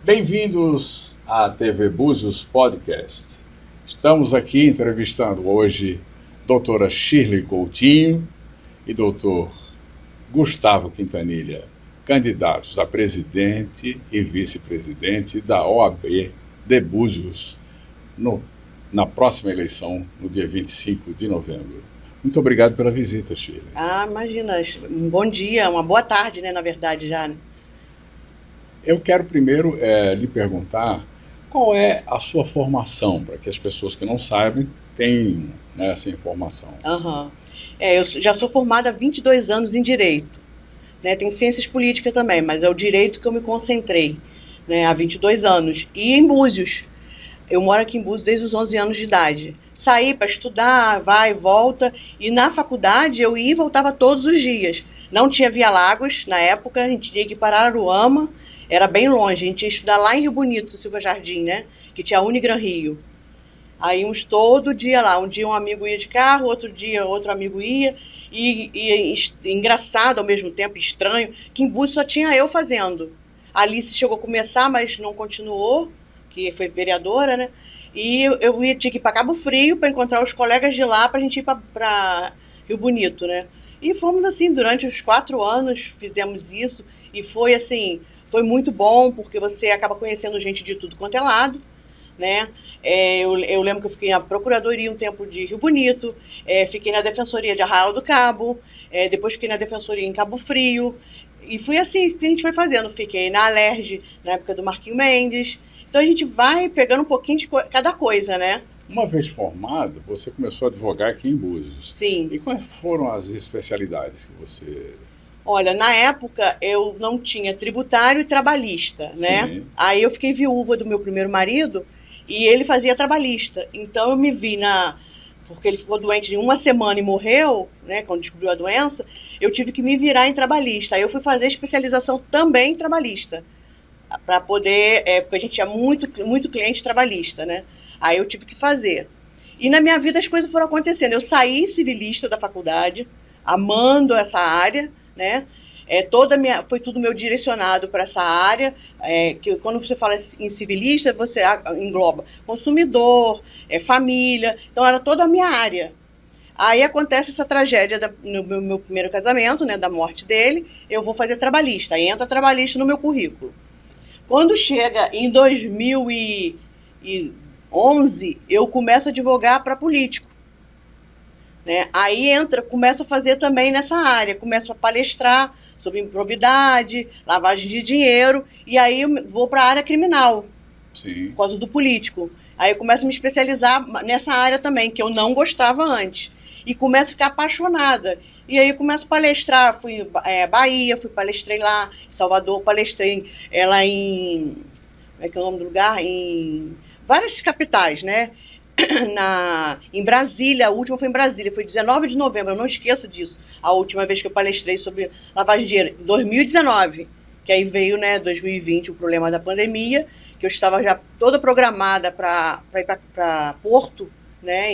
Bem-vindos à TV Búzios Podcast. Estamos aqui entrevistando hoje doutora Shirley Coutinho e doutor Gustavo Quintanilha, candidatos a presidente e vice-presidente da OAB de Búzios na próxima eleição, no dia 25 de novembro. Muito obrigado pela visita, Shirley. Imagina, um bom dia, uma boa tarde, né, na verdade, já. Eu quero primeiro lhe perguntar qual é a sua formação, para que as pessoas que não sabem tenham, né, essa informação. Eu já sou formada há 22 anos em Direito. Né, tem Ciências Políticas também, mas é o Direito que eu me concentrei, né, há 22 anos. E em Búzios. Eu moro aqui em Búzios desde os 11 anos de idade. Saí para estudar, vai e volta. E na faculdade eu ia e voltava todos os dias. Não tinha Via Láguas na época, a gente tinha que ir para Araruama. Era bem longe, a gente ia estudar lá em Rio Bonito, Silva Jardim, né? Que tinha a Unigran Rio. Aí íamos todo dia lá. Um dia um amigo ia de carro, outro dia outro amigo ia. E engraçado ao mesmo tempo, estranho, que em Búzios só tinha eu fazendo. A Alice chegou a começar, mas não continuou, que foi vereadora, né? E tinha que ir para Cabo Frio para encontrar os colegas de lá para a gente ir para Rio Bonito, né? E fomos assim, durante os 4 anos fizemos isso. E foi assim... Foi muito bom, porque você acaba conhecendo gente de tudo quanto é lado, né? Eu lembro que eu fiquei na Procuradoria um tempo de Rio Bonito, fiquei na Defensoria de Arraial do Cabo, depois fiquei na Defensoria em Cabo Frio, e foi assim que a gente foi fazendo. Fiquei na Alerj, na época do Marquinho Mendes. Então a gente vai pegando um pouquinho de cada coisa, né? Uma vez formado, você começou a advogar aqui em Búzios. Sim. E quais foram as especialidades que você... Olha, na época eu não tinha tributário e trabalhista, né? Sim. Aí eu fiquei viúva do meu primeiro marido e ele fazia trabalhista. Então eu me vi porque ele ficou doente de 1 semana e morreu, né? Quando descobriu a doença, eu tive que me virar em trabalhista. Aí eu fui fazer especialização também em trabalhista, para poder, porque a gente tinha muito cliente trabalhista, né? Aí eu tive que fazer. E na minha vida as coisas foram acontecendo. Eu saí civilista da faculdade, amando essa área, né? Foi tudo meu direcionado para essa área, que quando você fala em civilista, você engloba consumidor, família, então era toda a minha área. Aí acontece essa tragédia no meu primeiro casamento, né, da morte dele, eu vou fazer trabalhista, aí entra trabalhista no meu currículo. Quando chega em 2011, eu começo a advogar para político. Né? Aí começa a fazer também nessa área, começo a palestrar sobre improbidade, lavagem de dinheiro, e aí eu vou para a área criminal, Sim. por causa do político. Aí eu começo a me especializar nessa área também, que eu não gostava antes, e começo a ficar apaixonada. E aí eu começo a palestrar, fui Bahia, palestrei lá, em Salvador, palestrei lá em... Como é que é o nome do lugar? Em várias capitais, né? Em Brasília, a última foi em Brasília, foi 19 de novembro, eu não esqueço disso, a última vez que eu palestrei sobre lavagem de dinheiro, em 2019, que aí veio, né, 2020, o problema da pandemia, que eu estava já toda programada para ir para Porto, né,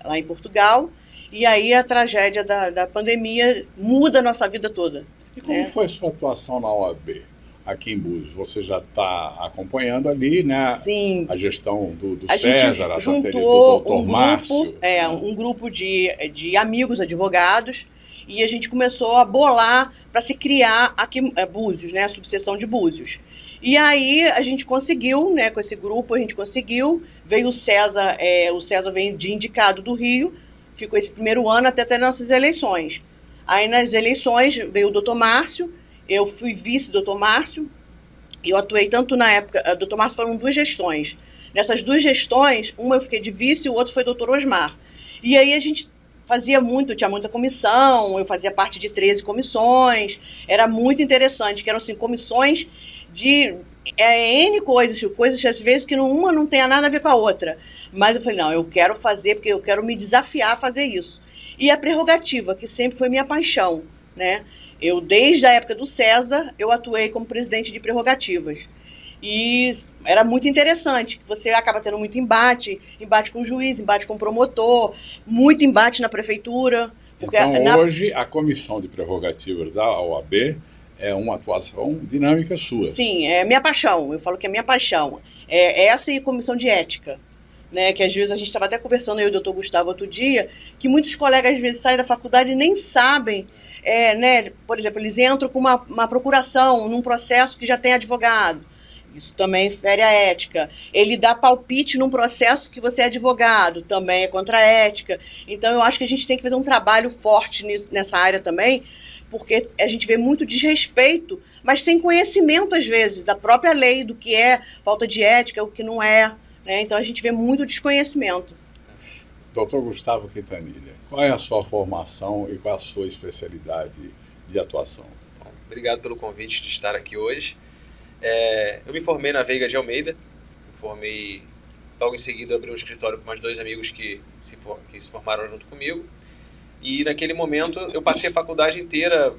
lá em Portugal, e aí a tragédia da pandemia muda a nossa vida toda. E como foi a sua atuação na OAB? Aqui em Búzios, você já está acompanhando ali, né? Sim. A gestão do a César, gente juntou do doutor Márcio. Um grupo de amigos advogados, e a gente começou a bolar para se criar aqui Búzios, né? A subseção de Búzios. E aí a gente conseguiu, né? Com esse grupo a gente conseguiu, veio o César veio de indicado do Rio, ficou esse primeiro ano até ter nossas eleições. Aí nas eleições veio o doutor Márcio. Eu fui vice do Dr. Márcio, e eu atuei tanto na época... O Dr. Márcio foram 2 gestões. Nessas 2 gestões, uma eu fiquei de vice e o outro foi o Dr. Osmar. E aí a gente fazia tinha muita comissão, eu fazia parte de 13 comissões, era muito interessante, que eram assim, comissões de N coisas às vezes que uma não tenha nada a ver com a outra. Mas eu falei, não, eu quero fazer, porque eu quero me desafiar a fazer isso. E a prerrogativa, que sempre foi minha paixão, né? Eu, desde a época do César, eu atuei como presidente de prerrogativas. E era muito interessante, que você acaba tendo muito embate com o juiz, embate com o promotor, muito embate na prefeitura. Porque então, hoje, a comissão de prerrogativas da OAB é uma atuação dinâmica sua. Sim, é minha paixão. Eu falo que é minha paixão. É essa e comissão de ética. Né, que às vezes a gente estava até conversando, eu e o doutor Gustavo outro dia, que muitos colegas às vezes saem da faculdade e nem sabem, né, por exemplo, eles entram com uma procuração num processo que já tem advogado. Isso também fere a ética. Ele dá palpite num processo que você é advogado, também é contra a ética. Então eu acho que a gente tem que fazer um trabalho forte nessa área também, porque a gente vê muito desrespeito, mas sem conhecimento às vezes da própria lei, do que é falta de ética, o que não é. Então a gente vê muito desconhecimento. Doutor Gustavo Quintanilha, qual é a sua formação e qual a sua especialidade de atuação? Bom, obrigado pelo convite de estar aqui hoje. Eu me formei na Veiga de Almeida, logo em seguida abri um escritório com mais 2 amigos que se formaram junto comigo. E naquele momento eu passei a faculdade inteira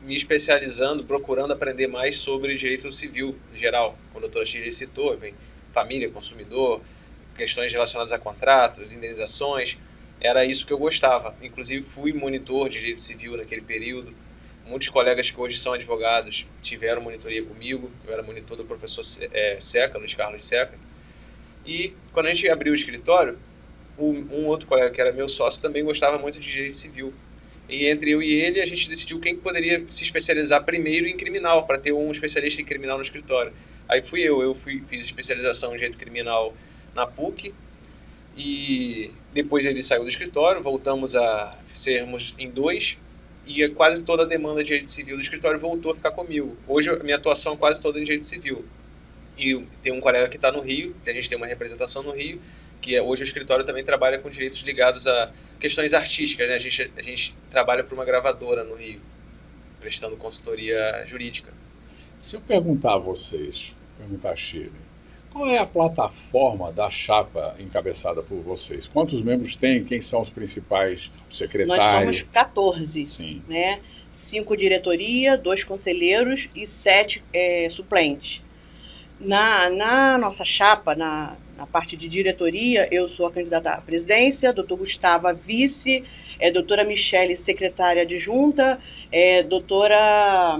me especializando, procurando aprender mais sobre direito civil em geral. Como a doutora Shirley citou, família, consumidor, questões relacionadas a contratos, indenizações, era isso que eu gostava. Inclusive fui monitor de direito civil naquele período. Muitos colegas que hoje são advogados tiveram monitoria comigo. Eu era monitor do professor Seca, Luiz Carlos Seca. E quando a gente abriu o escritório, um outro colega que era meu sócio também gostava muito de direito civil. E entre eu e ele, a gente decidiu quem poderia se especializar primeiro em criminal, para ter um especialista em criminal no escritório. Aí fiz especialização em direito criminal na PUC, e depois ele saiu do escritório, voltamos a sermos em 2, e quase toda a demanda de direito civil do escritório voltou a ficar comigo. Hoje a minha atuação é quase toda em direito civil. E tem um colega que está no Rio, que a gente tem uma representação no Rio, que hoje o escritório também trabalha com direitos ligados a questões artísticas, né? A gente trabalha para uma gravadora no Rio, prestando consultoria jurídica. Se eu perguntar a Shirley, qual é a plataforma da chapa encabeçada por vocês? Quantos membros tem? Quem são os principais secretários? Nós somos 14. Sim. Né? 5 diretoria, 2 conselheiros e 7 suplentes. Na nossa chapa, na parte de diretoria, eu sou a candidata à presidência, doutor Gustavo a vice, doutora Michele, secretária adjunta, doutora...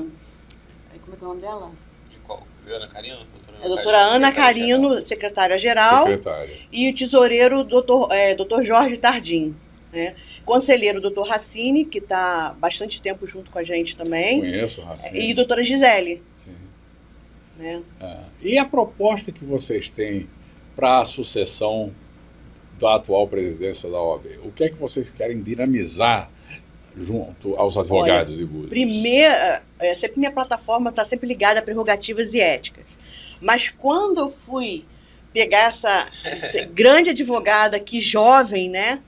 Como é que é o nome dela? De qual? Ana Carino? Doutora Ana Carino, secretária-geral. E o tesoureiro, doutor Jorge Tardim. Né? Conselheiro, doutor Racine, que está bastante tempo junto com a gente também. Conheço o Racine. E doutora Gisele. Sim. Né? E a proposta que vocês têm para a sucessão da atual presidência da OAB? O que é que vocês querem dinamizar junto aos advogados de Búzios? Primeiro, sempre minha plataforma está sempre ligada a prerrogativas e éticas. Mas quando eu fui pegar essa grande advogada aqui, jovem, né,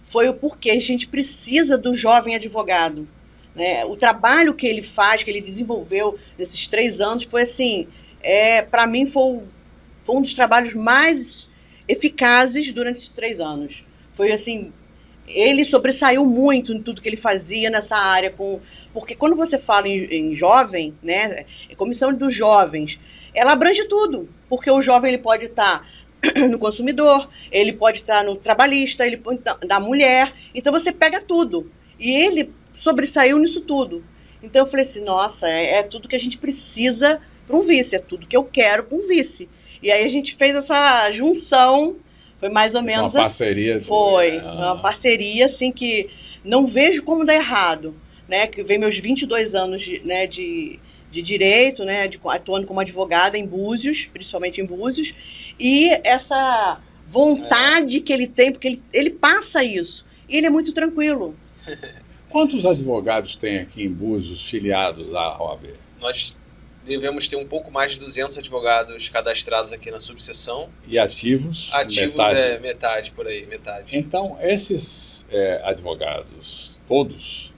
foi o porquê a gente precisa do jovem advogado. Né? O trabalho que ele faz, que ele desenvolveu nesses 3 anos, foi assim, para mim foi um dos trabalhos mais eficazes durante esses 3 anos. Foi assim, ele sobressaiu muito em tudo que ele fazia nessa área, porque quando você fala em jovem, né, comissão dos jovens, ela abrange tudo, porque o jovem ele pode estar no consumidor, ele pode estar no trabalhista, ele pode estar na mulher, então você pega tudo, e ele sobressaiu nisso tudo. Então eu falei assim, nossa, é tudo que a gente precisa para um vice, é tudo que eu quero para um vice. E aí a gente fez essa junção, foi mais ou menos... Uma parceria. Foi, uma parceria assim que não vejo como dar errado, né? Que vem meus 22 anos de direito, né? Atuando como advogada em Búzios, principalmente em Búzios, e essa vontade que ele tem, porque ele passa isso, e ele é muito tranquilo. Quantos advogados tem aqui em Búzios filiados à OAB? Nós devemos ter um pouco mais de 200 advogados cadastrados aqui na subseção. E ativos? Ativos metade. Metade, por aí, metade. Então, esses advogados, todos,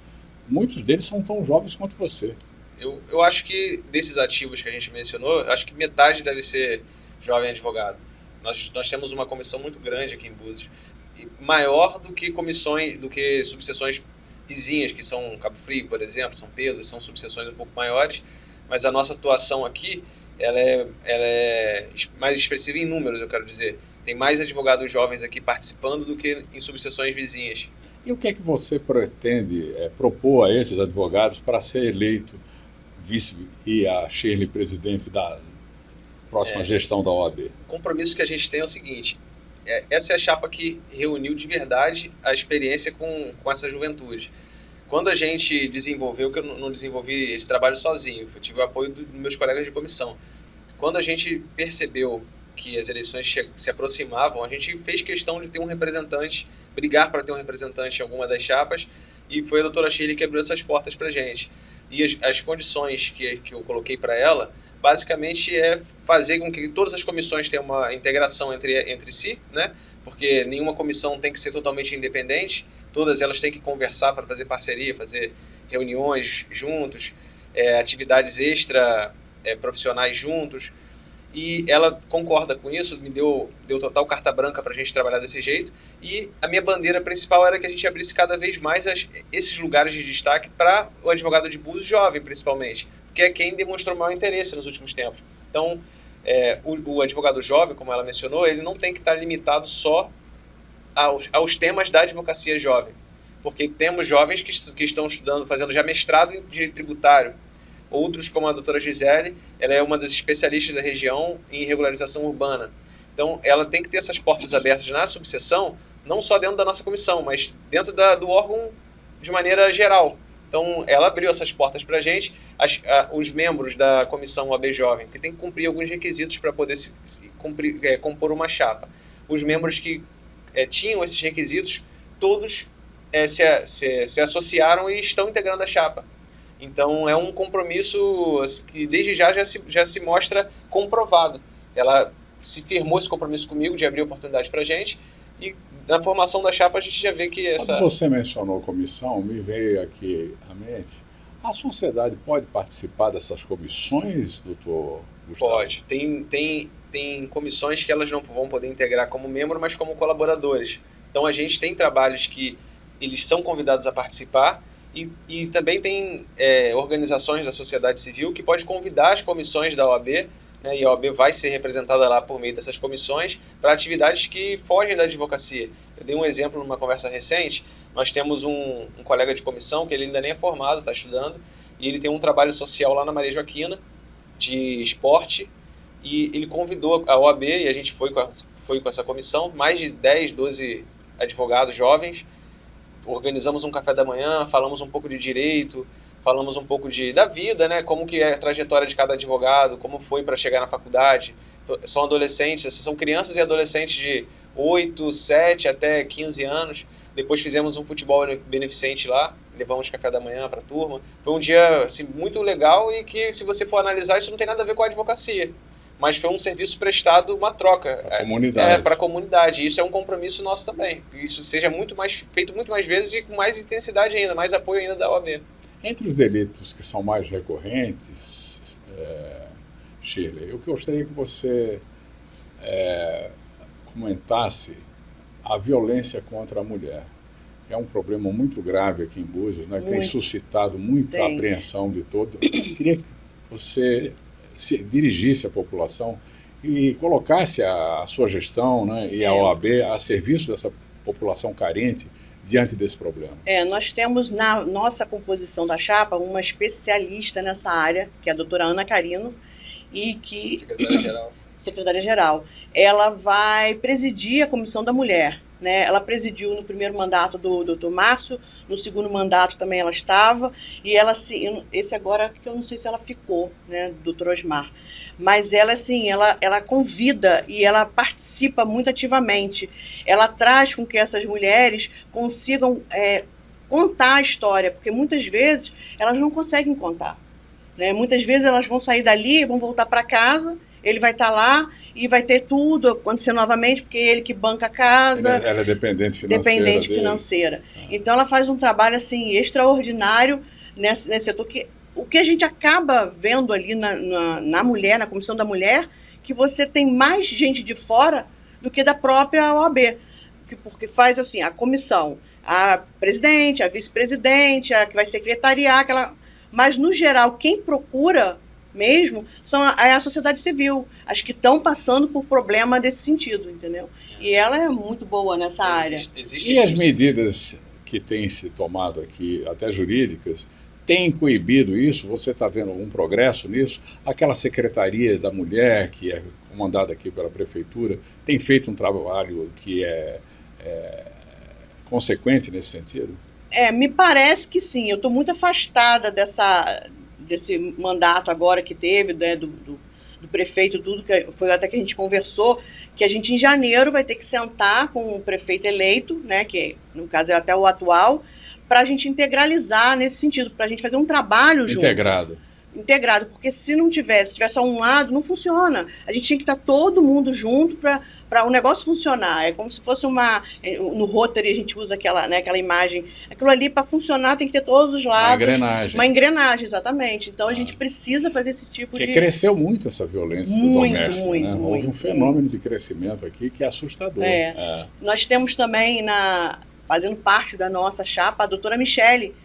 muitos deles são tão jovens quanto você. Eu acho que desses ativos que a gente mencionou, acho que metade deve ser jovem advogado. Nós temos uma comissão muito grande aqui em Búzios, maior do que subseções vizinhas, que são Cabo Frio, por exemplo, São Pedro, são subseções um pouco maiores, mas a nossa atuação aqui ela é mais expressiva em números, eu quero dizer. Tem mais advogados jovens aqui participando do que em subseções vizinhas. E o que é que você pretende propor a esses advogados para ser eleito vice e a Shirley presidente da próxima gestão da OAB? O compromisso que a gente tem é o seguinte, essa é a chapa que reuniu de verdade a experiência com essa juventude. Quando a gente desenvolveu, que eu não desenvolvi esse trabalho sozinho, eu tive o apoio dos meus colegas de comissão. Quando a gente percebeu que as eleições se aproximavam, a gente fez questão de ter um representante, brigar para ter um representante em alguma das chapas, e foi a doutora Shirley que abriu essas portas para a gente. E as condições que eu coloquei para ela, basicamente é fazer com que todas as comissões tenham uma integração entre si, né? Porque nenhuma comissão tem que ser totalmente independente, todas elas têm que conversar para fazer parceria, fazer reuniões juntos, atividades extra profissionais juntos, e ela concorda com isso, me deu total carta branca para a gente trabalhar desse jeito, e a minha bandeira principal era que a gente abrisse cada vez mais esses lugares de destaque para o advogado de Búzios jovem, principalmente, que é quem demonstrou maior interesse nos últimos tempos. Então, o advogado jovem, como ela mencionou, ele não tem que estar limitado só aos temas da advocacia jovem, porque temos jovens que estão estudando, fazendo já mestrado em direito tributário. Outros, como a doutora Gisele, ela é uma das especialistas da região em regularização urbana. Então, ela tem que ter essas portas abertas na subseção, não só dentro da nossa comissão, mas dentro do órgão de maneira geral. Então, ela abriu essas portas para a gente, os membros da comissão OAB Jovem, que tem que cumprir alguns requisitos para poder compor uma chapa. Os membros que tinham esses requisitos, todos se associaram e estão integrando a chapa. Então, é um compromisso que desde já se mostra comprovado. Ela se firmou esse compromisso comigo de abrir oportunidade para a gente, e na formação da chapa a gente já vê que essa... Quando você mencionou comissão, me veio aqui à mente, a sociedade pode participar dessas comissões, doutor Gustavo? Pode. Tem comissões que elas não vão poder integrar como membro, mas como colaboradores. Então, a gente tem trabalhos que eles são convidados a participar, e também tem organizações da sociedade civil que pode convidar as comissões da OAB, né, e a OAB vai ser representada lá por meio dessas comissões para atividades que fogem da advocacia. Eu dei um exemplo numa conversa recente. Nós temos um colega de comissão que ele ainda nem é formado, está estudando, e ele tem um trabalho social lá na Maria Joaquina, de esporte, e ele convidou a OAB, e a gente foi com essa comissão, mais de 10, 12 advogados jovens. Organizamos um café da manhã, falamos um pouco de direito, falamos um pouco da vida, né? Como que é a trajetória de cada advogado, como foi para chegar na faculdade. São adolescentes, são crianças e adolescentes de 8, 7 até 15 anos. Depois fizemos um futebol beneficente lá, levamos café da manhã para a turma. Foi um dia assim, muito legal, e que, se você for analisar, isso não tem nada a ver com a advocacia, mas foi um serviço prestado, uma troca para a comunidade. Isso é um compromisso nosso também. Isso seja feito muito mais vezes e com mais intensidade ainda, mais apoio ainda da OAB. Entre os delitos que são mais recorrentes, Shirley, eu gostaria que você comentasse a violência contra a mulher. É um problema muito grave aqui em Búzios, né? Tem suscitado muita apreensão de todo. Eu queria que você se dirigisse à população e colocasse a sua gestão, né, e a OAB a serviço dessa população carente diante desse problema. Nós temos na nossa composição da chapa uma especialista nessa área, que é a doutora Ana Carino, e que... Secretária-Geral. Ela vai presidir a Comissão da Mulher, né? Ela presidiu no primeiro mandato do doutor Márcio, no segundo mandato também ela estava, e ela, esse agora, que eu não sei se ela ficou, né, do doutor Osmar, mas ela, assim, ela convida e ela participa muito ativamente. Ela traz com que essas mulheres consigam contar a história, porque muitas vezes elas não conseguem contar, né? Muitas vezes elas vão sair dali, vão voltar para casa, ele vai estar lá e vai ter tudo acontecer novamente, porque é ele que banca a casa. Ela é dependente financeira. Então, ela faz um trabalho assim, extraordinário nesse setor. O que a gente acaba vendo ali na mulher, na Comissão da Mulher, que você tem mais gente de fora do que da própria OAB. Porque faz assim, a comissão, a presidente, a vice-presidente, a que vai secretariar, mas, no geral, quem procura mesmo são a sociedade civil, as que estão passando por problema desse sentido, entendeu? E ela é muito boa nessa área. E as medidas que têm se tomado aqui, até jurídicas, tem coibido isso? Você está vendo algum progresso nisso? Aquela Secretaria da Mulher, que é comandada aqui pela Prefeitura, tem feito um trabalho que é consequente nesse sentido? Me parece que sim. Eu estou muito afastada desse mandato agora que teve, né, do prefeito, tudo, que foi até que a gente conversou, que a gente em janeiro vai ter que sentar com o prefeito eleito, né, que no caso é até o atual, para a gente integralizar nesse sentido, para a gente fazer um trabalho junto. Integrado, porque se tiver só um lado, não funciona. A gente tinha que estar todo mundo junto para o negócio funcionar. É como se fosse no Rotary a gente usa aquela imagem. Aquilo ali, para funcionar, tem que ter todos os lados. Uma engrenagem, exatamente. Então a gente precisa fazer esse tipo de... Cresceu muito essa violência doméstica. Muito, né? Houve um fenômeno de crescimento aqui que é assustador. Nós temos também, fazendo parte da nossa chapa, a doutora Michele,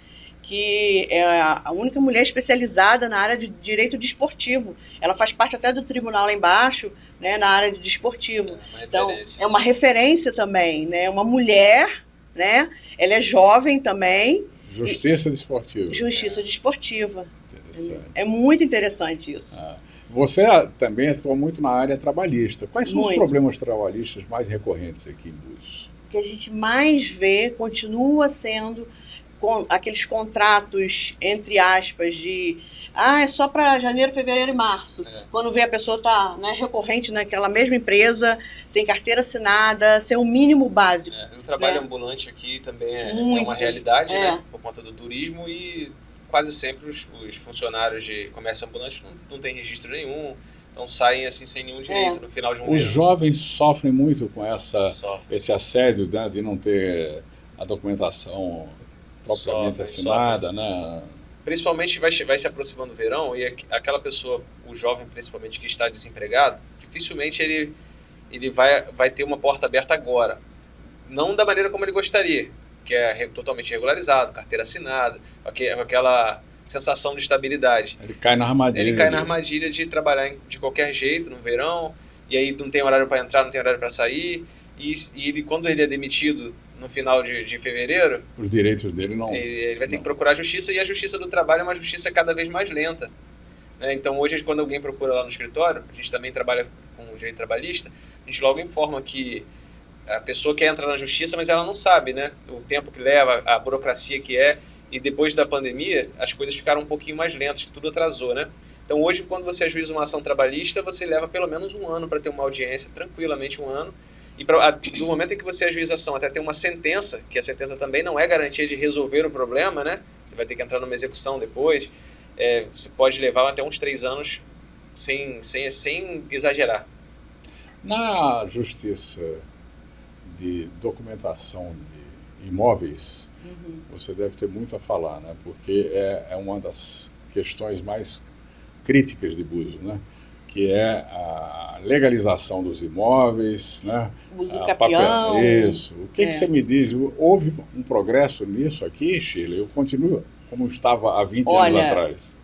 que é a única mulher especializada na área de direito desportivo. Ela faz parte até do tribunal lá embaixo, né, na área de desportivo. Então, é uma referência também, né? Uma mulher, né? Ela é jovem também. Justiça desportiva. Justiça desportiva. Interessante. É muito interessante isso. Você também atua muito na área trabalhista. Quais são os problemas trabalhistas mais recorrentes aqui em Búzios? O que a gente mais vê continua sendo aqueles contratos, entre aspas, é só para janeiro, fevereiro e março. Quando vê a pessoa está, né, recorrente naquela mesma empresa, sem carteira assinada, sem o mínimo básico. O trabalho ambulante aqui também é uma realidade, né, por conta do turismo, e quase sempre os funcionários de comércio ambulante não têm registro nenhum, então saem assim sem nenhum direito no final de um mês. Os jovens sofrem muito com esse assédio, né, de não ter a documentação propriamente assinada, né? Principalmente vai se aproximando o verão e aquela pessoa, o jovem principalmente que está desempregado, dificilmente ele vai ter uma porta aberta agora. Não da maneira como ele gostaria, que é totalmente regularizado, carteira assinada, aquela sensação de estabilidade. Ele cai na armadilha. De trabalhar de qualquer jeito no verão, e aí não tem horário para entrar, não tem horário para sair, e ele, quando ele é demitido no final de fevereiro, os direitos dele não... Ele vai ter que procurar a justiça, e a justiça do trabalho é uma justiça cada vez mais lenta. Então hoje, quando alguém procura lá no escritório, a gente também trabalha com direito trabalhista, a gente logo informa que a pessoa quer entrar na justiça, mas ela não sabe, né, o tempo que leva, a burocracia que é, e depois da pandemia as coisas ficaram um pouquinho mais lentas, que tudo atrasou, né? Então hoje, quando você ajuiza uma ação trabalhista, você leva pelo menos um ano para ter uma audiência, tranquilamente um ano. E do momento em que você ajuiza a ação até ter uma sentença, que a sentença também não é garantia de resolver o problema, né? Você vai ter que entrar numa execução depois. Você pode levar até uns 3 anos sem exagerar. Na justiça de documentação de imóveis, você deve ter muito a falar, né? Porque é uma das questões mais críticas de Búzios, né? Que é a legalização dos imóveis, né? Uso capião. Isso. O que você me diz? Houve um progresso nisso aqui, Sheila? Eu continuo como estava há 20 anos atrás.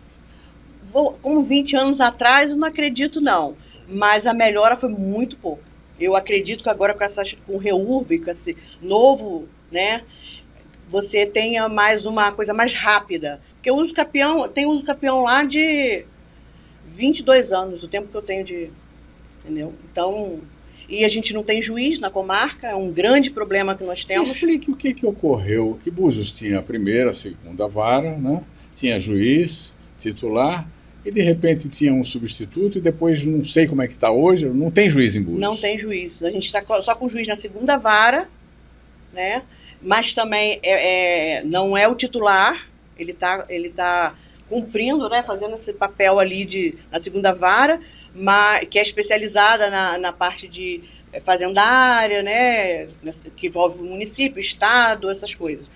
Como 20 anos atrás, eu não acredito, não. Mas a melhora foi muito pouca. Eu acredito que agora com o REURB, com esse novo, né, você tenha mais uma coisa mais rápida. Porque o uso capião, tem uso capião lá de 22 anos, o tempo que eu tenho de... Entendeu? Então, e a gente não tem juiz na comarca, é um grande problema que nós temos. Explique o que ocorreu, que Búzios tinha a primeira, a segunda vara, né? Tinha juiz, titular, e de repente tinha um substituto, e depois não sei como é que está hoje, não tem juiz em Búzios. Não tem juiz, a gente está só com juiz na segunda vara, né? Mas também não é o titular, ele tá cumprindo, né, fazendo esse papel ali na segunda vara, que é especializada na parte de fazendária, né, que envolve o município, o estado, essas coisas.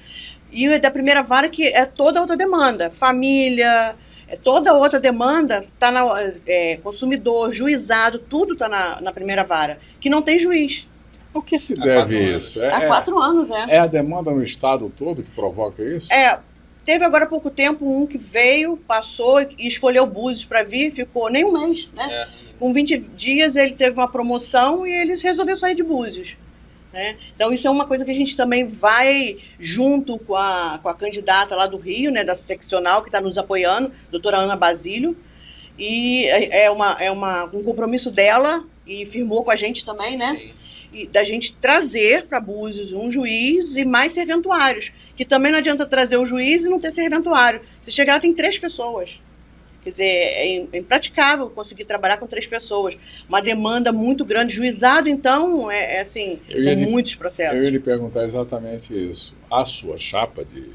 E da primeira vara, que é toda outra demanda, família, toda outra demanda, está consumidor, juizado, tudo está na primeira vara, que não tem juiz. Ao que se deve isso? Há 4 anos, É a demanda no estado todo que provoca isso? Teve agora há pouco tempo um que veio, passou e escolheu Búzios para vir, ficou nem um mês, né? Com 20 dias ele teve uma promoção e ele resolveu sair de Búzios. né? Então, isso é uma coisa que a gente também vai junto com a candidata lá do Rio, né, da seccional, que está nos apoiando, doutora Ana Basílio, e é um compromisso dela, e firmou com a gente também, né? Sim. E da gente trazer para Búzios um juiz e mais serventuários, que também não adianta trazer o juiz e não ter serventuário. Se chegar lá, tem 3 pessoas. Quer dizer, é impraticável conseguir trabalhar com 3 pessoas. Uma demanda muito grande. Juizado, então, assim, são muitos processos. Eu ia lhe perguntar exatamente isso. A sua chapa de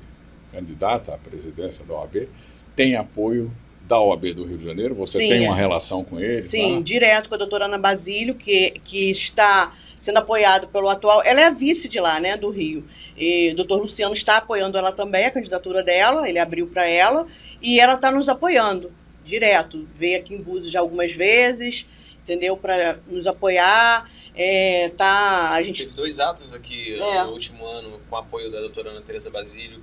candidata à presidência da OAB tem apoio da OAB do Rio de Janeiro? Você Sim, tem uma relação com eles? Sim, lá? Direto com a doutora Ana Basílio, que está sendo apoiado pelo atual... Ela é a vice de lá, né, do Rio. E o doutor Luciano está apoiando ela também, a candidatura dela, ele abriu para ela, e ela está nos apoiando direto. Veio aqui em Búzios já algumas vezes, entendeu? Para nos apoiar. A gente teve 2 atos aqui no último ano, com apoio da doutora Ana Tereza Basílio,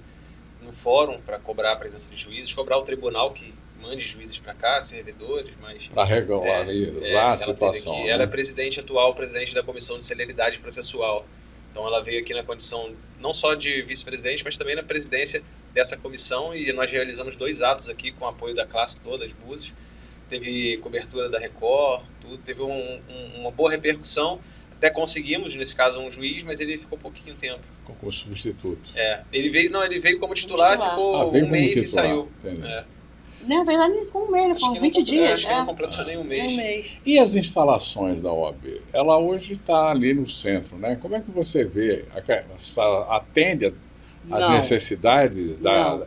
no fórum, para cobrar a presença de juízes, cobrar o tribunal que mande juízes para cá, servidores, mas... Para regularizar a situação. Aqui, né? Ela é presidente da Comissão de Celeridade Processual. Então ela veio aqui na condição não só de vice-presidente, mas também na presidência dessa comissão, e nós realizamos 2 atos aqui com o apoio da classe toda de Búzios. Teve cobertura da Record, tudo, teve uma boa repercussão. Até conseguimos, nesse caso, um juiz, mas ele ficou pouquinho tempo. Como substituto. Ele veio como titular, ficou um mês e saiu. Na verdade, ele ficou um mês, foram 20 dias. Acho que não completou nem um mês. E as instalações da OAB? Ela hoje está ali no centro, né? Como é que você vê? Atende às necessidades da...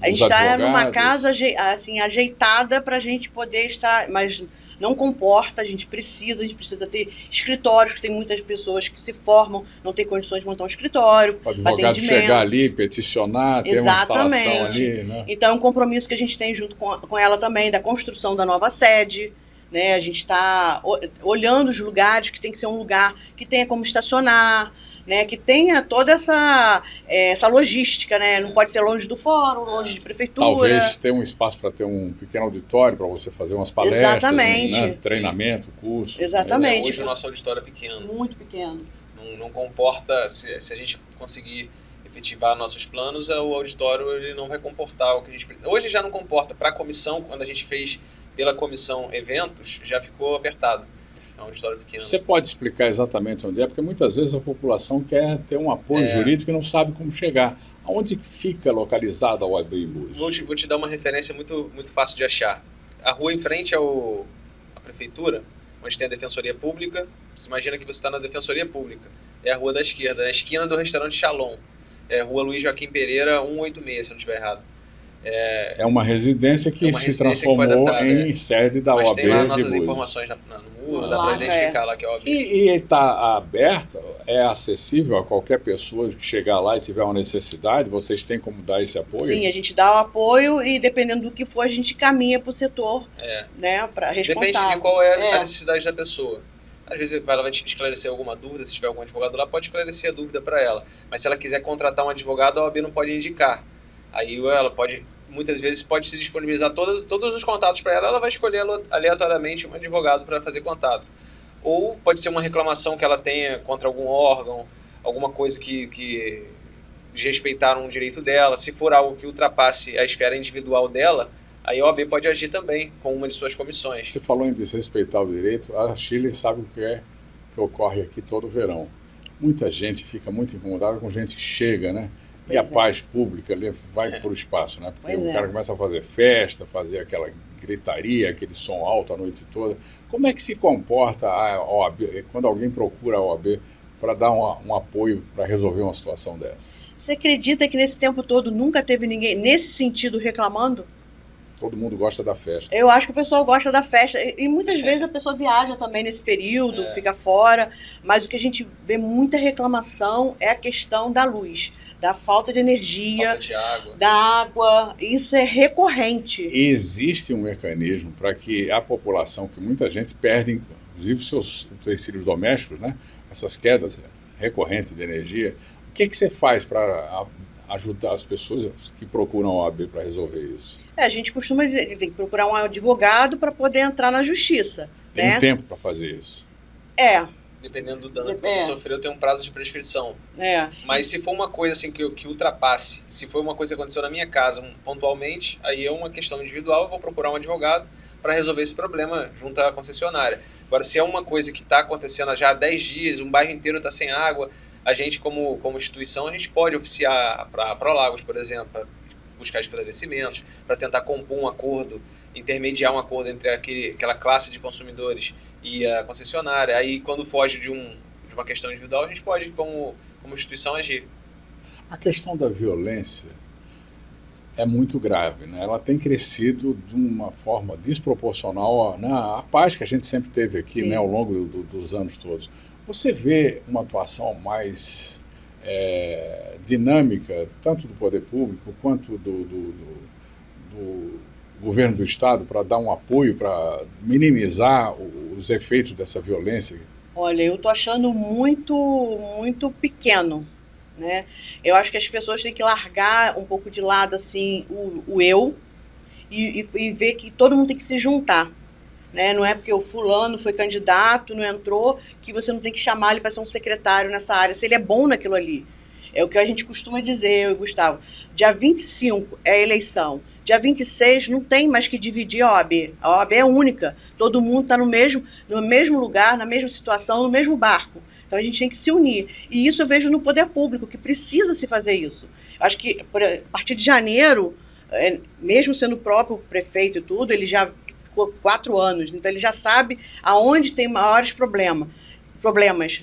A gente está numa casa assim, ajeitada para a gente poder estar, mas não comporta, a gente precisa ter escritórios, que tem muitas pessoas que se formam, não tem condições de montar um escritório. O advogado chegar ali, peticionar, ter uma instalação ali, né? Então é um compromisso que a gente tem junto com ela também, da construção da nova sede, né? A gente está olhando os lugares, que tem que ser um lugar que tenha como estacionar, né, que tenha toda essa logística, né? Não pode ser longe do fórum, longe de prefeitura. Talvez ter um espaço para ter um pequeno auditório para você fazer umas palestras, exatamente, né? Treinamento, curso. Exatamente. Hoje o nosso auditório é pequeno. Muito pequeno. Não comporta, se a gente conseguir efetivar nossos planos, o auditório ele não vai comportar o que a gente precisa. Hoje já não comporta. Para a comissão, quando a gente fez pela comissão eventos, já ficou apertado. É um auditório pequeno. Você pode explicar exatamente onde é? Porque muitas vezes a população quer ter um apoio jurídico e não sabe como chegar. Onde fica localizada a OAB em Búzios? Vou te dar uma referência muito, muito fácil de achar. A rua em frente à prefeitura, onde tem a Defensoria Pública, você imagina que você está na Defensoria Pública. É a rua da esquerda, na esquina do restaurante Shalom. É a rua Luiz Joaquim Pereira, 186, se eu não estiver errado. É uma residência que se transformou em sede da OAB. Mas tem lá nossas informações no muro, dá para identificar lá que é a OAB. E está aberta, é acessível a qualquer pessoa que chegar lá e tiver uma necessidade? Vocês têm como dar esse apoio? Sim, a gente dá o apoio e dependendo do que for, a gente caminha para o setor, né, para responsável. Depende de qual é a necessidade da pessoa. Às vezes ela vai te esclarecer alguma dúvida, se tiver algum advogado lá, pode esclarecer a dúvida para ela. Mas se ela quiser contratar um advogado, a OAB não pode indicar. Aí ela pode, muitas vezes, pode se disponibilizar todos os contatos para ela, ela vai escolher aleatoriamente um advogado para fazer contato. Ou pode ser uma reclamação que ela tenha contra algum órgão, alguma coisa que desrespeitaram um direito dela. Se for algo que ultrapasse a esfera individual dela, aí a OAB pode agir também com uma de suas comissões. Você falou em desrespeitar o direito, a Shirley sabe o que é que ocorre aqui todo verão. Muita gente fica muito incomodada com gente que chega, né? E a paz pública ali vai para o espaço, né? Porque o cara começa a fazer festa, fazer aquela gritaria, aquele som alto a noite toda. Como é que se comporta a OAB quando alguém procura a OAB para dar um apoio para resolver uma situação dessa? Você acredita que nesse tempo todo nunca teve ninguém nesse sentido reclamando? Todo mundo gosta da festa. Eu acho que o pessoal gosta da festa. E muitas vezes a pessoa viaja também nesse período, fica fora. Mas o que a gente vê muita reclamação é a questão da luz, da falta de energia, falta de água. Da água. Isso é recorrente. Existe um mecanismo para que a população, que muita gente perde, inclusive seus utensílios domésticos, né? Essas quedas recorrentes de energia. O que você faz para ajudar as pessoas que procuram a OAB para resolver isso? A gente costuma tem que procurar um advogado para poder entrar na justiça. Tem tempo para fazer isso? dependendo do dano que você sofreu, tem um prazo de prescrição. Mas se for uma coisa assim que ultrapasse, se for uma coisa que aconteceu na minha casa pontualmente, aí é uma questão individual, eu vou procurar um advogado para resolver esse problema junto à concessionária. Agora, se é uma coisa que está acontecendo já há 10 dias, um bairro inteiro está sem água, a gente, como instituição, a gente pode oficiar para a Prolagos, por exemplo, para buscar esclarecimentos, para tentar compor um acordo, intermediar um acordo entre aquela classe de consumidores e a concessionária. Aí, quando foge de uma questão individual, a gente pode, como instituição, agir. A questão da violência é muito grave, né? Ela tem crescido de uma forma desproporcional à paz que a gente sempre teve aqui, né, ao longo dos anos todos. Você vê uma atuação mais dinâmica, tanto do poder público quanto do governo do Estado, para dar um apoio, para minimizar os efeitos dessa violência? Olha, eu estou achando muito, muito pequeno, né? Eu acho que as pessoas têm que largar um pouco de lado assim, o eu e ver que todo mundo tem que se juntar. Né? Não é porque o fulano foi candidato, não entrou, que você não tem que chamar ele para ser um secretário nessa área, se ele é bom naquilo ali. É o que a gente costuma dizer, eu e o Gustavo. Dia 25 é a eleição. Dia 26 não tem mais que dividir a OAB. A OAB é única. Todo mundo está no mesmo lugar, na mesma situação, no mesmo barco. Então a gente tem que se unir. E isso eu vejo no poder público, que precisa se fazer isso. Acho que a partir de janeiro, mesmo sendo o próprio prefeito e tudo, ele já ficou 4 anos, então ele já sabe aonde tem maiores problemas,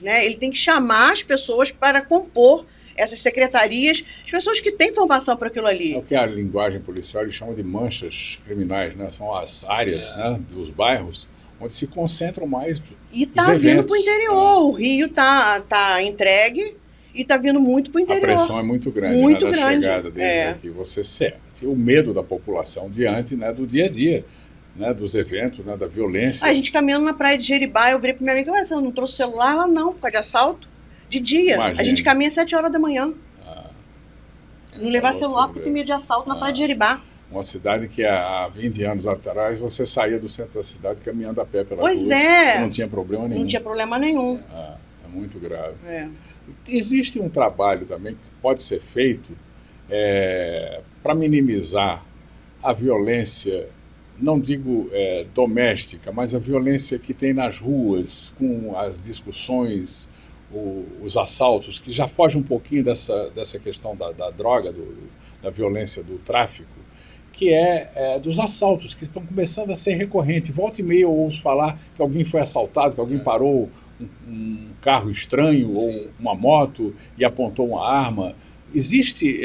né? Ele tem que chamar as pessoas para compor essas secretarias, as pessoas que têm formação para aquilo ali. É o que a linguagem policial eles chamam de manchas criminais, né? São as áreas, né, dos bairros onde se concentram mais e está vindo para o interior. O Rio está entregue e está vindo muito para o interior. A pressão é muito grande, muito né, da grande. chegada deles aqui. Você sente o medo da população diante, né, do dia a dia, né, dos eventos, né, da violência. A gente caminhando na praia de Jeribá, eu virei para minha amiga, você não trouxe celular? Ela não, por causa de assalto. De dia. Imagina. A gente caminha às 7 horas da manhã. Não levar celular porque tem medo de assalto na praia de Jeribá. Uma cidade que há 20 anos atrás você saía do centro da cidade caminhando a pé pela rua. Não tinha problema nenhum. Não tinha problema nenhum. É muito grave. Existe um trabalho também que pode ser feito para minimizar a violência, não digo doméstica, mas a violência que tem nas ruas, com as discussões, os assaltos, que já foge um pouquinho dessa questão da droga, da violência do tráfico, que dos assaltos, que estão começando a ser recorrentes. Volta e meia eu ouço falar que alguém foi assaltado, que alguém parou um carro estranho ou uma moto e apontou uma arma. Existe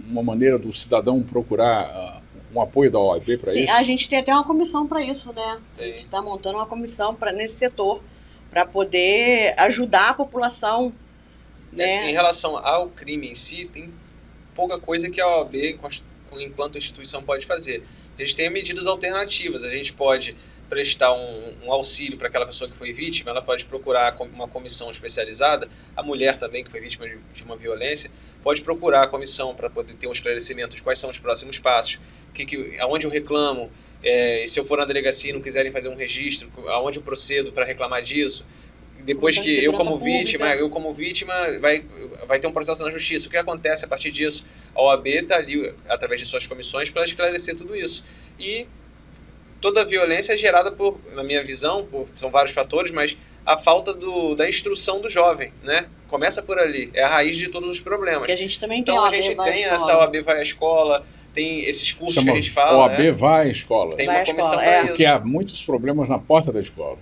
uma maneira do cidadão procurar um apoio da OAB para isso? A gente tem até uma comissão para isso, né? Tem. A gente está montando uma comissão nesse setor, para poder ajudar a população. Né? Em relação ao crime em si, tem pouca coisa que a OAB, enquanto instituição, pode fazer. A gente tem medidas alternativas. A gente pode prestar um auxílio para aquela pessoa que foi vítima, ela pode procurar uma comissão especializada. A mulher também, que foi vítima de uma violência, pode procurar a comissão para poder ter um esclarecimento de quais são os próximos passos, aonde eu reclamo, se eu for na delegacia e não quiserem fazer um registro, aonde eu procedo para reclamar disso. Depois que eu como vítima, vai ter um processo na justiça. O que acontece a partir disso? A OAB está ali, através de suas comissões, para esclarecer tudo isso. E toda a violência é gerada na minha visão, são vários fatores, mas a falta da instrução do jovem, né? Começa por ali, é a raiz de todos os problemas. Que a gente também tem. Então a gente tem essa OAB vai à escola, tem esses cursos que a gente fala. OAB vai à escola. Tem uma comissão para isso. Porque há muitos problemas na porta da escola.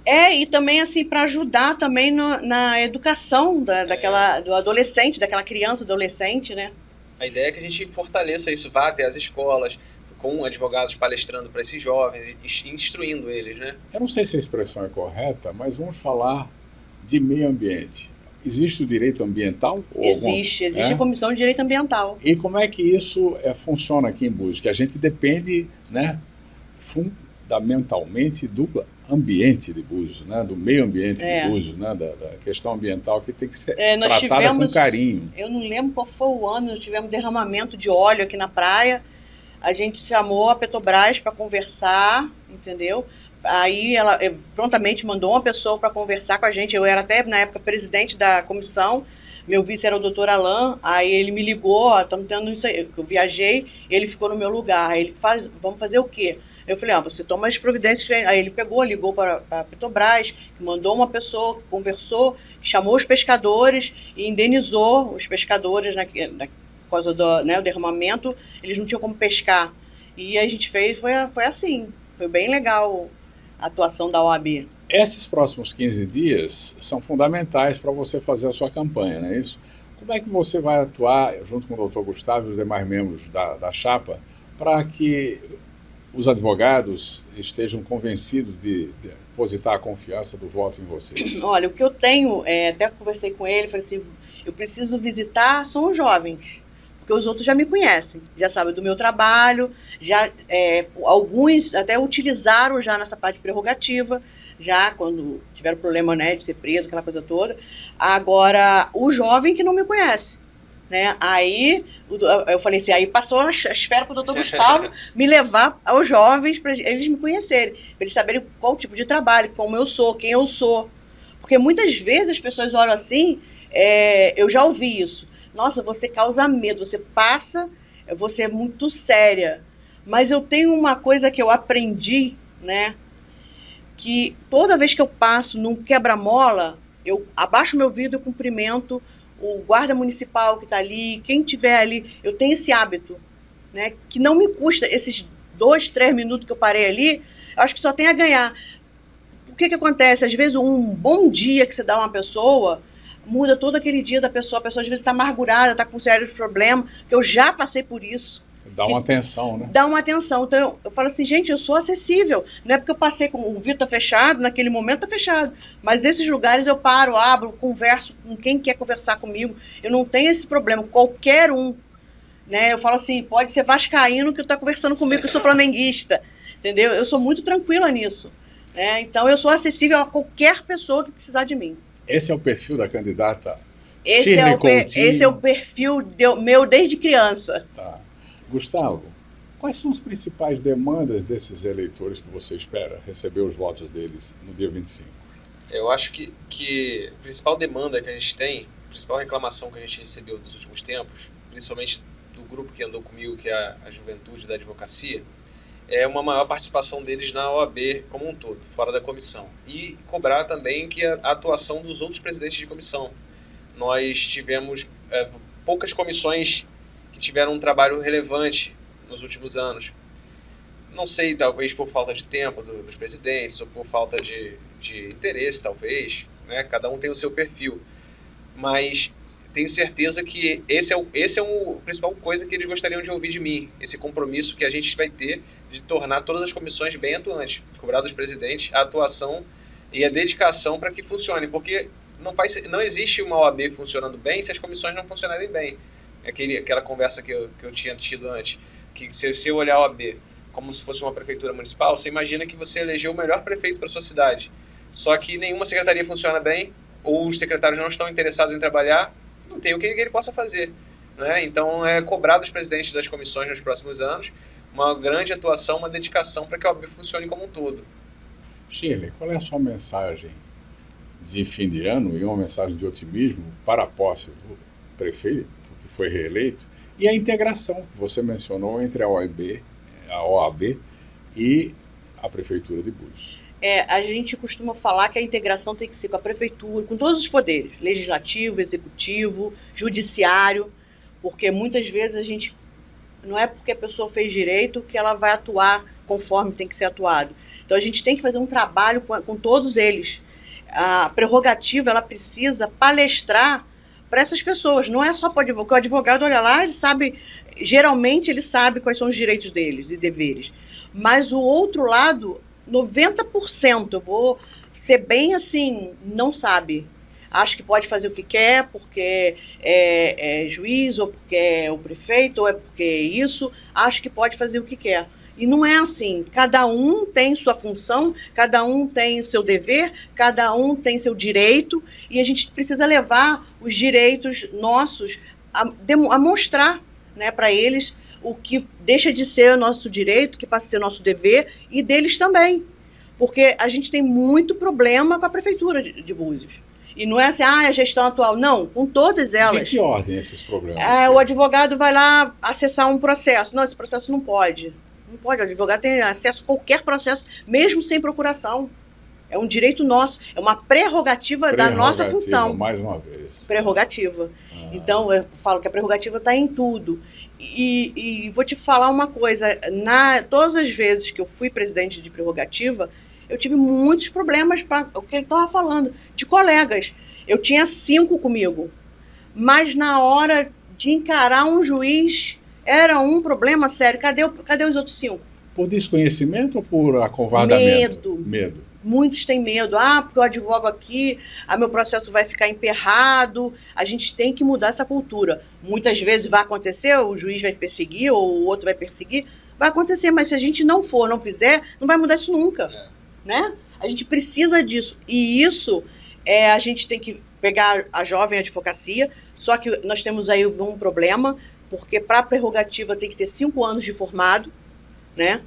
E também assim para ajudar também na educação do adolescente, daquela criança, adolescente, né? A ideia é que a gente fortaleça isso, vá até as escolas, com advogados palestrando para esses jovens, instruindo eles, né? Eu não sei se a expressão é correta, mas vamos falar de meio ambiente. Existe o direito ambiental? Existe a Comissão de Direito Ambiental. E como é que isso funciona aqui em Búzios? Que a gente depende, né, fundamentalmente do ambiente de Búzios, né, do meio ambiente de Búzios, né, da questão ambiental que tem que ser tratada com carinho. Eu não lembro qual foi o ano, nós tivemos derramamento de óleo aqui na praia, a gente chamou a Petrobras para conversar, entendeu? Aí ela prontamente mandou uma pessoa para conversar com a gente. Eu era até, na época, presidente da comissão. Meu vice era o doutor Alain. Aí ele me ligou, estamos tendo isso aí. Eu viajei, ele ficou no meu lugar. Aí ele vamos fazer o quê? Eu falei, você toma as providências. Aí ele ligou para a Petrobras, que mandou uma pessoa, que conversou, que chamou os pescadores e indenizou os pescadores por causa do derramamento. Eles não tinham como pescar. E a gente fez, foi assim. Foi bem legal a atuação da OAB. Esses próximos 15 dias são fundamentais para você fazer a sua campanha, não é isso? Como é que você vai atuar, junto com o doutor Gustavo e os demais membros da chapa, para que os advogados estejam convencidos de depositar a confiança do voto em vocês? Olha, o que eu tenho, até conversei com ele, falei assim, eu preciso visitar, são os jovens. Porque os outros já me conhecem, já sabem do meu trabalho, já alguns até utilizaram já nessa parte de prerrogativa, já quando tiveram problema, né, de ser preso, aquela coisa toda. Agora, o jovem que não me conhece, né? Aí eu falei assim, aí passou a esfera para o doutor Gustavo me levar aos jovens para eles me conhecerem, para eles saberem qual tipo de trabalho, como eu sou, quem eu sou. Porque muitas vezes as pessoas olham assim, eu já ouvi isso. Nossa, você causa medo, você é muito séria. Mas eu tenho uma coisa que eu aprendi, né? Que toda vez que eu passo num quebra-mola, eu abaixo meu vidro e cumprimento o guarda municipal que está ali, quem estiver ali. Eu tenho esse hábito, né? Que não me custa esses 2, 3 minutos que eu parei ali, eu acho que só tem a ganhar. O que acontece? Às vezes um bom dia que você dá a uma pessoa muda todo aquele dia da pessoa. A pessoa às vezes está amargurada, está com sérios problemas, que eu já passei por isso. Dá uma atenção, né? Dá uma atenção. Então eu falo assim, gente, eu sou acessível. Não é porque eu passei com o vidro tá fechado, naquele momento tá fechado. Mas nesses lugares eu paro, abro, converso com quem quer conversar comigo. Eu não tenho esse problema, qualquer um. Né? Eu falo assim, pode ser vascaíno que está conversando comigo, que eu sou flamenguista. Entendeu? Eu sou muito tranquila nisso. Né? Então eu sou acessível a qualquer pessoa que precisar de mim. Esse é o perfil da candidata Esse é o perfil meu desde criança. Tá. Gustavo, quais são as principais demandas desses eleitores que você espera receber os votos deles no dia 25? Eu acho que a principal demanda que a gente tem, a principal reclamação que a gente recebeu nos últimos tempos, principalmente do grupo que andou comigo, que é a juventude da advocacia, é uma maior participação deles na OAB como um todo, fora da comissão. E cobrar também que a atuação dos outros presidentes de comissão. Nós tivemos poucas comissões que tiveram um trabalho relevante nos últimos anos. Não sei, talvez por falta de tempo dos presidentes, ou por falta de interesse, talvez, né? Cada um tem o seu perfil. Mas tenho certeza que esse é a principal coisa que eles gostariam de ouvir de mim, esse compromisso que a gente vai ter de tornar todas as comissões bem atuantes, cobrar dos presidentes a atuação e a dedicação para que funcione, porque não existe uma OAB funcionando bem se as comissões não funcionarem bem. Aquela conversa que eu tinha tido antes, que se você olhar a OAB como se fosse uma prefeitura municipal, você imagina que você elegeu o melhor prefeito para sua cidade, só que nenhuma secretaria funciona bem, ou os secretários não estão interessados em trabalhar, não tem o que ele possa fazer, né? Então é cobrar dos presidentes das comissões nos próximos anos uma grande atuação, uma dedicação para que a OAB funcione como um todo. Shirley, qual é a sua mensagem de fim de ano e uma mensagem de otimismo para a posse do prefeito que foi reeleito e a integração que você mencionou entre a OAB e a Prefeitura de Búzios? A gente costuma falar que a integração tem que ser com a prefeitura, com todos os poderes, legislativo, executivo, judiciário, porque muitas vezes a gente, não é porque a pessoa fez direito que ela vai atuar conforme tem que ser atuado. Então a gente tem que fazer um trabalho com todos eles. A prerrogativa, ela precisa palestrar para essas pessoas, não é só para o advogado. O advogado olha lá, ele sabe, geralmente ele sabe quais são os direitos deles e deveres. Mas o outro lado, 90%, eu vou ser bem assim, não sabe. Acho que pode fazer o que quer, porque é juiz, ou porque é o prefeito, ou é porque é isso. Acho que pode fazer o que quer. E não é assim. Cada um tem sua função, cada um tem seu dever, cada um tem seu direito, e a gente precisa levar os direitos nossos a mostrar, né, para eles o que deixa de ser nosso direito, que passa a ser nosso dever, e deles também. Porque a gente tem muito problema com a prefeitura de Búzios. E não é assim, a gestão atual. Não, com todas elas. De que ordem esses problemas? O advogado vai lá acessar um processo. Não, esse processo não pode. Não pode, o advogado tem acesso a qualquer processo, mesmo sem procuração. É um direito nosso, é uma prerrogativa da nossa função. Mais uma vez. Prerrogativa. Então, eu falo que a prerrogativa está em tudo. E vou te falar uma coisa, todas as vezes que eu fui presidente de prerrogativa, eu tive muitos problemas, para o que ele estava falando, de colegas. Eu tinha 5 comigo, mas na hora de encarar um juiz, era um problema sério. Cadê os outros 5? Por desconhecimento ou por acovardamento? Medo. Muitos têm medo. Porque eu advogo aqui, meu processo vai ficar emperrado. A gente tem que mudar essa cultura. Muitas vezes vai acontecer, o juiz vai perseguir, ou o outro vai perseguir. Vai acontecer, mas se a gente não fizer, não vai mudar isso nunca. Né? A gente precisa disso. E isso, a gente tem que pegar a jovem advocacia, só que nós temos aí um problema, porque para a prerrogativa tem que ter 5 anos de formado, né?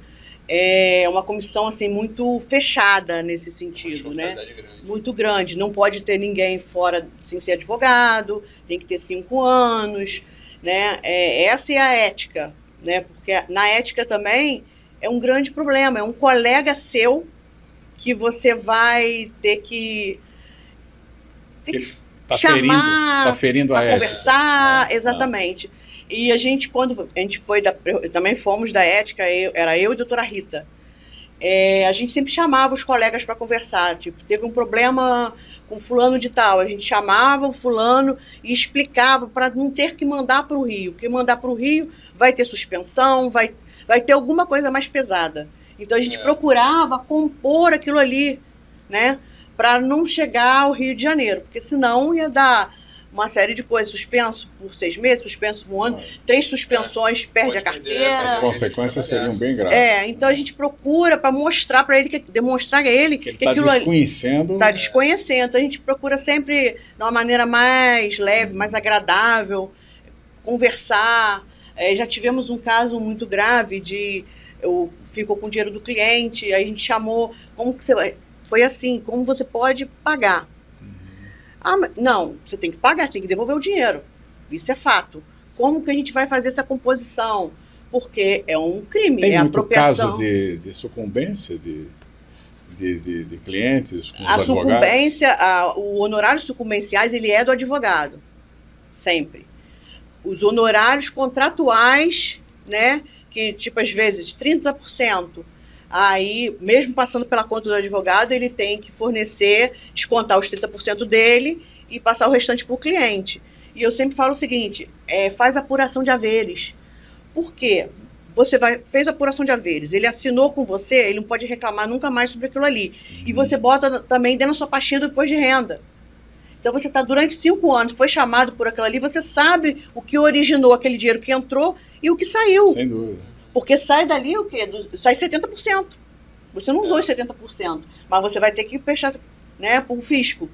É uma comissão assim, muito fechada nesse sentido, né? Grande. Muito grande. Não pode ter ninguém fora sem ser advogado, tem que ter 5 anos, né? Essa é a ética, né? Porque na ética também é um grande problema. É um colega seu que você vai ter que chamar, tá ferindo a ética. Conversar, exatamente. E a gente, quando a gente foi também fomos da ética, era eu e a doutora Rita. A gente sempre chamava os colegas para conversar. Tipo, teve um problema com fulano de tal. A gente chamava o fulano e explicava para não ter que mandar para o Rio. Porque mandar para o Rio vai ter suspensão, vai ter alguma coisa mais pesada. Então a gente procurava compor aquilo ali, né? Para não chegar ao Rio de Janeiro. Porque senão ia dar uma série de coisas, suspenso por 6 meses, suspenso por 1 ano, 3 suspensões, perde a carteira. As consequências seriam bem graves. Então a gente procura para mostrar para ele, demonstrar a ele que aquilo desconhecendo. Está desconhecendo. A gente procura sempre de uma maneira mais leve, mais agradável, conversar. Já tivemos um caso muito grave eu ficou com o dinheiro do cliente, aí a gente chamou, foi assim, como você pode pagar? Não, você tem que pagar, você tem que devolver o dinheiro. Isso é fato. Como que a gente vai fazer essa composição? Porque é um crime, tem muito apropriação. Caso de sucumbência de clientes com os a advogados? Sucumbência, o honorário sucumbenciais, ele é do advogado, sempre. Os honorários contratuais, né, que tipo às vezes 30%, aí, mesmo passando pela conta do advogado, ele tem que fornecer, descontar os 30% dele e passar o restante para o cliente. E eu sempre falo o seguinte, faz apuração de haveres. Por quê? Você fez a apuração de haveres, ele assinou com você, ele não pode reclamar nunca mais sobre aquilo ali. E você bota também dentro da sua pastinha do imposto de renda. Então você está durante 5 anos, foi chamado por aquilo ali, você sabe o que originou aquele dinheiro que entrou e o que saiu. Sem dúvida. Porque sai dali o quê? Sai 70%. Você não usou os 70%, mas você vai ter que fechar, né, por fisco.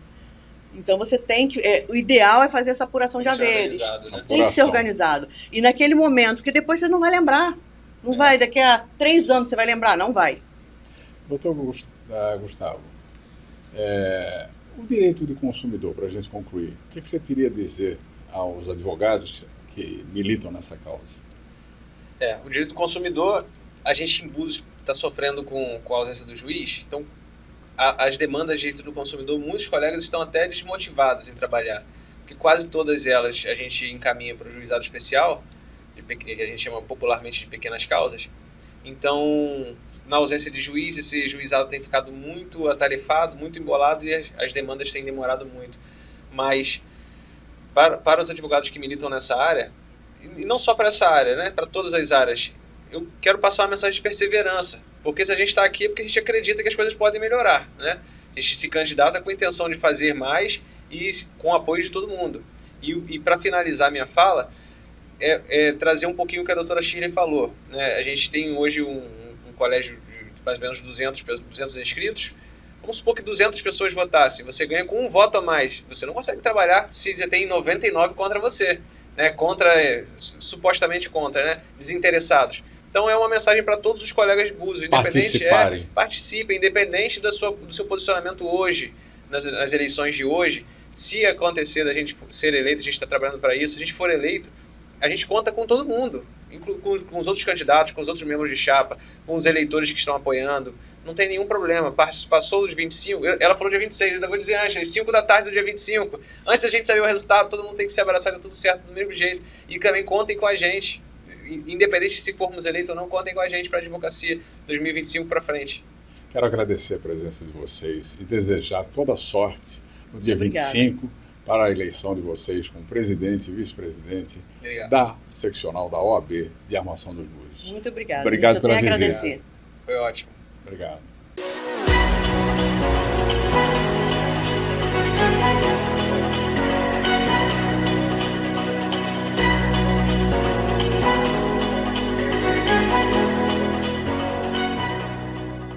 Então você tem que... o ideal é fazer essa apuração de haveres. Né? Tem que ser organizado. E naquele momento, que depois você não vai lembrar. Não vai, daqui a 3 anos você vai lembrar, não vai. Doutor Gustavo, o direito do consumidor, para a gente concluir, o que você teria a dizer aos advogados que militam nessa causa? O direito do consumidor, a gente em Búzios está sofrendo com a ausência do juiz, então as demandas de direito do consumidor, muitos colegas estão até desmotivados em trabalhar, porque quase todas elas a gente encaminha para o juizado especial, que a gente chama popularmente de pequenas causas. Então, na ausência de juiz, esse juizado tem ficado muito atarefado, muito embolado, e as demandas têm demorado muito. Mas, para os advogados que militam nessa área, e não só para essa área, né, para todas as áreas, eu quero passar uma mensagem de perseverança, porque se a gente está aqui é porque a gente acredita que as coisas podem melhorar, né? A gente se candidata com a intenção de fazer mais e com o apoio de todo mundo. E para finalizar minha fala, trazer um pouquinho o que a doutora Shirley falou, né? A gente tem hoje um colégio de mais ou menos 200 inscritos. Vamos supor que 200 pessoas votassem, você ganha com 1 voto a mais. Você não consegue trabalhar se você tem 99 contra você. Né, supostamente contra, né, desinteressados. Então é uma mensagem para todos os colegas de Búzios, participem, independente do seu posicionamento hoje, nas eleições de hoje. Se acontecer da gente ser eleito, a gente está trabalhando para isso, se a gente for eleito, a gente conta com todo mundo, com os outros candidatos, com os outros membros de chapa, com os eleitores que estão apoiando. Não tem nenhum problema. Passou dos 25, ela falou dia 26, ainda vou dizer antes, às 5 da tarde do dia 25. Antes da gente saber o resultado, todo mundo tem que se abraçar, tá tudo certo do mesmo jeito. E também contem com a gente, independente de se formos eleitos ou não, contem com a gente para a advocacia 2025 para frente. Quero agradecer a presença de vocês e desejar toda sorte no dia 25 para a eleição de vocês como presidente e vice-presidente da seccional da OAB de Armação dos Búzios. Muito obrigada. Obrigado pela visita. Foi ótimo. Obrigado.